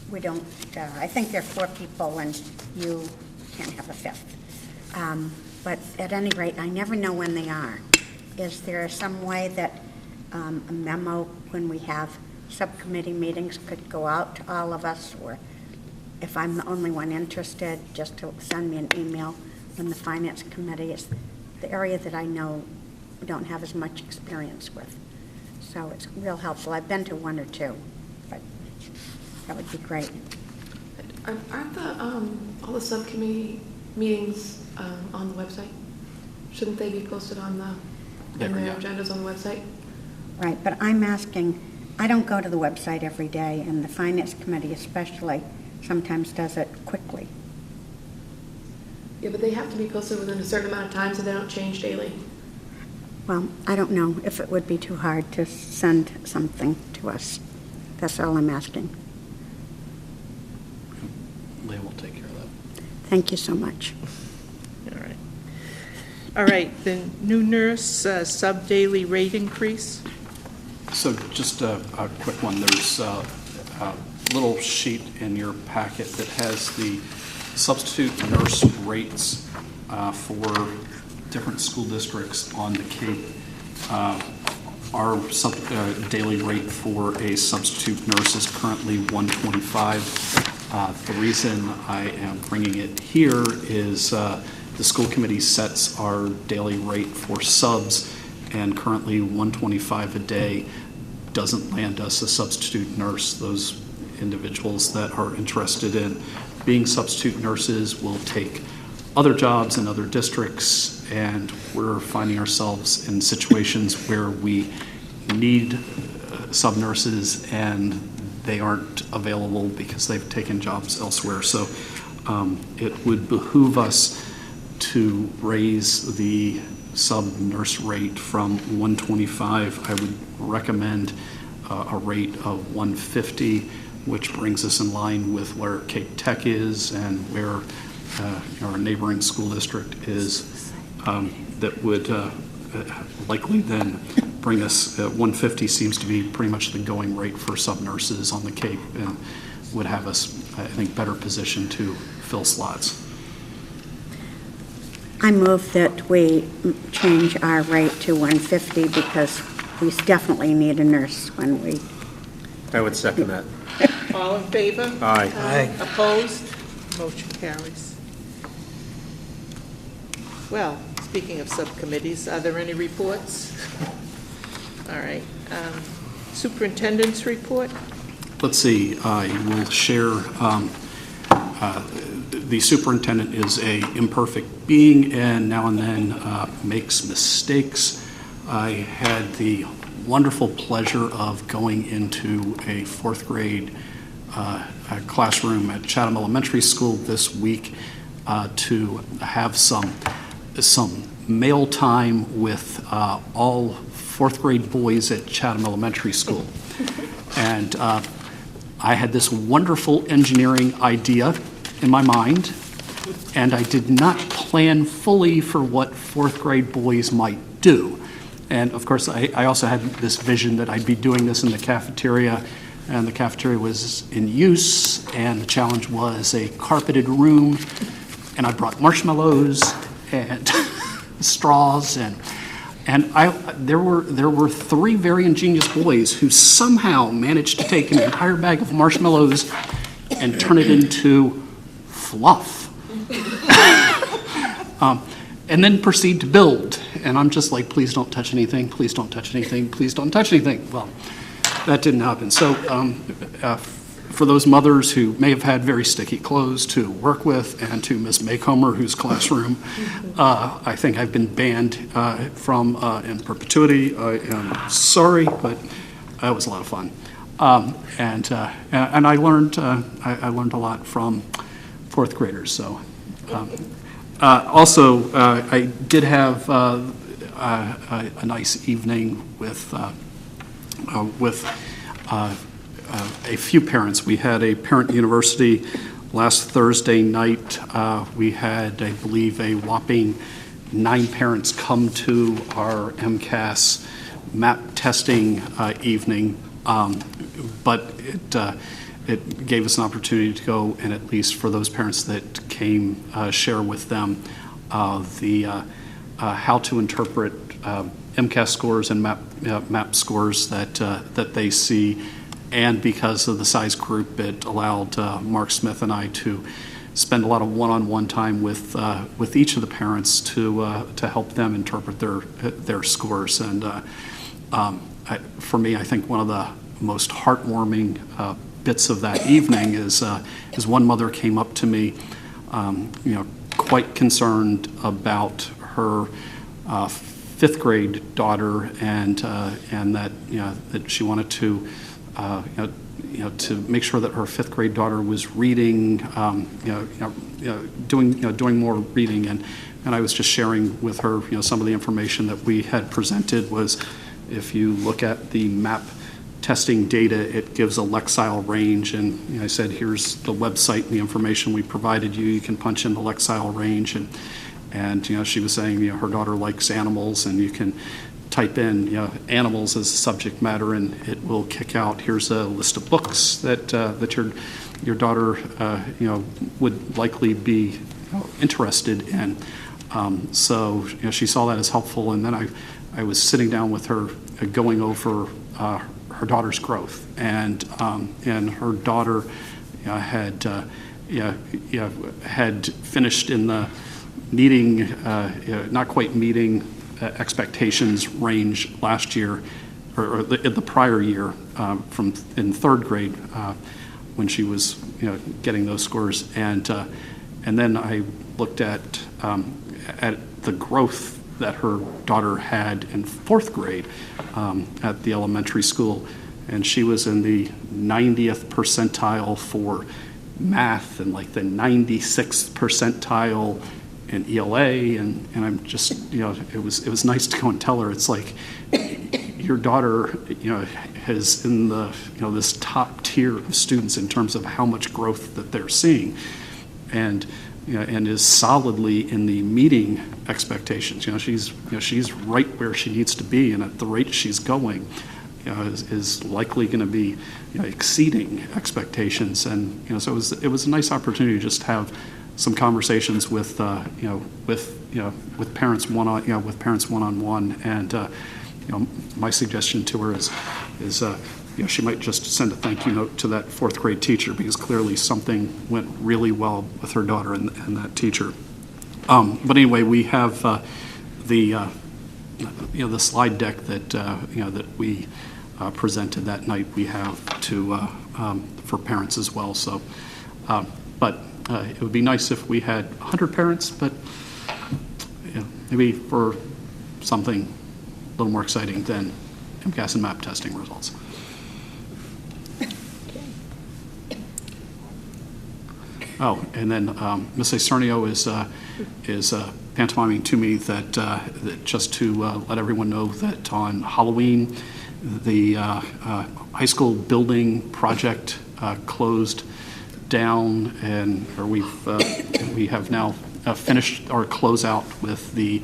Speaker 11: we don't, I think there are 4 people and you can't have a 5th. But at any rate, I never know when they are. is there some way that a memo, when we have subcommittee meetings, could go out to all of us? Or if I'm the only one interested, just to send me an email when the Finance Committee is the area that I know we don't have as much experience with. So it's real helpful. I've been to one or two, but that would be great.
Speaker 2: Aren't all the subcommittee meetings on the website? Shouldn't they be posted on the agendas on the website?
Speaker 11: Right, but I'm asking, I don't go to the website every day, and the Finance Committee especially sometimes does it quickly.
Speaker 2: Yeah, but they have to be posted within a certain amount of time so they don't change daily.
Speaker 11: Well, I don't know if it would be too hard to send something to us. That's all I'm asking.
Speaker 9: Leah will take care of that.
Speaker 11: Thank you so much.
Speaker 1: All right. All right, the new nurse sub-daily rate increase.
Speaker 9: So just a quick one. There's a little sheet in your packet that has the substitute nurse rates for different school districts on the Cape. Our daily rate for a substitute nurse is currently $125. The reason I am bringing it here is the school committee sets our daily rate for subs, and currently $125 a day doesn't land us a substitute nurse. Those individuals that are interested in being substitute nurses will take other jobs in other districts, and we're finding ourselves in situations where we need sub-nurses and they aren't available because they've taken jobs elsewhere. So it would behoove us to raise the sub-nurse rate from $125. I would recommend a rate of $150, which brings us in line with where Cape Tech is and where our neighboring school district is. That would likely then bring us, 150 seems to be pretty much the going rate for sub-nurses on the Cape, and would have us, I think, better positioned to fill slots.
Speaker 11: I move that we change our rate to $150 because we definitely need a nurse when we...
Speaker 12: I would second that.
Speaker 1: All in favor?
Speaker 12: Aye.
Speaker 3: Aye.
Speaker 1: Opposed? Motion carries. Well, speaking of subcommittees, are there any reports? All right. Superintendent's report?
Speaker 9: Let's see, I will share, the superintendent is an imperfect being and now and then makes mistakes. I had the wonderful pleasure of going into a fourth grade classroom at Chatham Elementary School this week to have some mail time with all fourth grade boys at Chatham Elementary School. And I had this wonderful engineering idea in my mind, and I did not plan fully for what fourth grade boys might do. And of course, I also had this vision that I'd be doing this in the cafeteria, and the cafeteria was in use, and the challenge was a carpeted room, and I brought marshmallows and straws, and there were three very ingenious boys who somehow managed to take an entire bag of marshmallows and turn it into fluff. And then proceed to build. And I'm just like, please don't touch anything, please don't touch anything, please don't touch anything. Well, that didn't happen. So for those mothers who may have had very sticky clothes to work with, and to Ms. Maycomer, whose classroom I think I've been banned from in perpetuity, I am sorry, but it was a lot of fun. And I learned I learned a lot from fourth graders. So also I did have a nice evening with a few parents. We had a parent university last Thursday night. We had, I believe, a whopping 9 parents come to our MCAS map testing evening, but it gave us an opportunity to go and, at least for those parents that came, share with them the how to interpret MCAS scores and MAP scores that they see. And because of the size group, it allowed Mark Smith and I to spend a lot of one-on-one time with each of the parents to help them interpret their scores. And for me, I think one of the most heartwarming bits of that evening is one mother came up to me, quite concerned about her fifth grade daughter, and that that she wanted to to make sure that her fifth grade daughter was reading, doing more reading, and I was just sharing with her some of the information that we had presented was, if you look at the MAP testing data, it gives a Lexile range, and I said, here's the website and the information we provided you. You can punch in the Lexile range, and she was saying her daughter likes animals, and you can type in animals as a subject matter, and it will kick out, here's a list of books that your daughter would likely be interested in. So she saw that as helpful, and then I was sitting down with her going over her daughter's growth, and her daughter had finished in the meeting, not quite meeting expectations range last year, or the prior year, in third grade, when she was getting those scores, and then I looked at the growth that her daughter had in fourth grade at the elementary school, and she was in the 90th percentile for math and like the 96th percentile in ELA, and I'm just, it was nice to go and tell her, it's like, your daughter, is in the, this top tier of students in terms of how much growth that they're seeing, and is solidly in the meeting expectations. She's right where she needs to be, and at the rate she's going, is likely going to be exceeding expectations. And so it was a nice opportunity to just have some conversations with parents one-on-one, and my suggestion to her is she might just send a thank you note to that fourth grade teacher, because clearly something went really well with her daughter and that teacher. But anyway, we have the slide deck that we presented that night. We have for parents as well. So, but it would be nice if we had 100 parents, but maybe for something a little more exciting than MCAS and MAP testing results. Oh, and then Ms. Acernio is pantomiming to me that just to let everyone know that on Halloween, the high school building project closed down, and we have now finished our closeout with the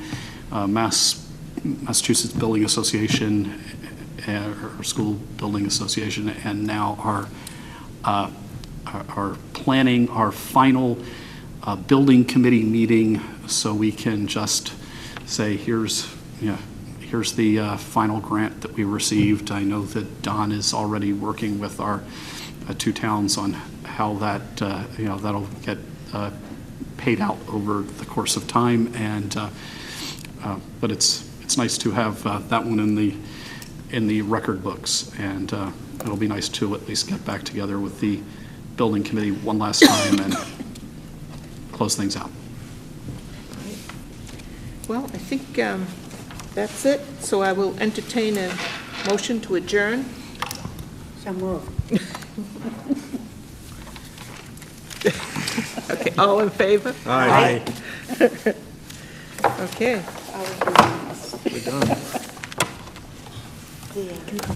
Speaker 9: Massachusetts Building Association, or School Building Association, and now are planning our final building committee meeting, so we can just say, here's the final grant that we received. I know that Don is already working with our two towns on how that that'll get paid out over the course of time, and but it's nice to have that one in the record books, and it'll be nice to at least get back together with the building committee one last time and close things out.
Speaker 1: Well, I think that's it. So I will entertain a motion to adjourn.
Speaker 11: So move.
Speaker 1: Okay, all in favor?
Speaker 12: Aye.
Speaker 1: Okay.
Speaker 14: We're done.
Speaker 11: Yeah.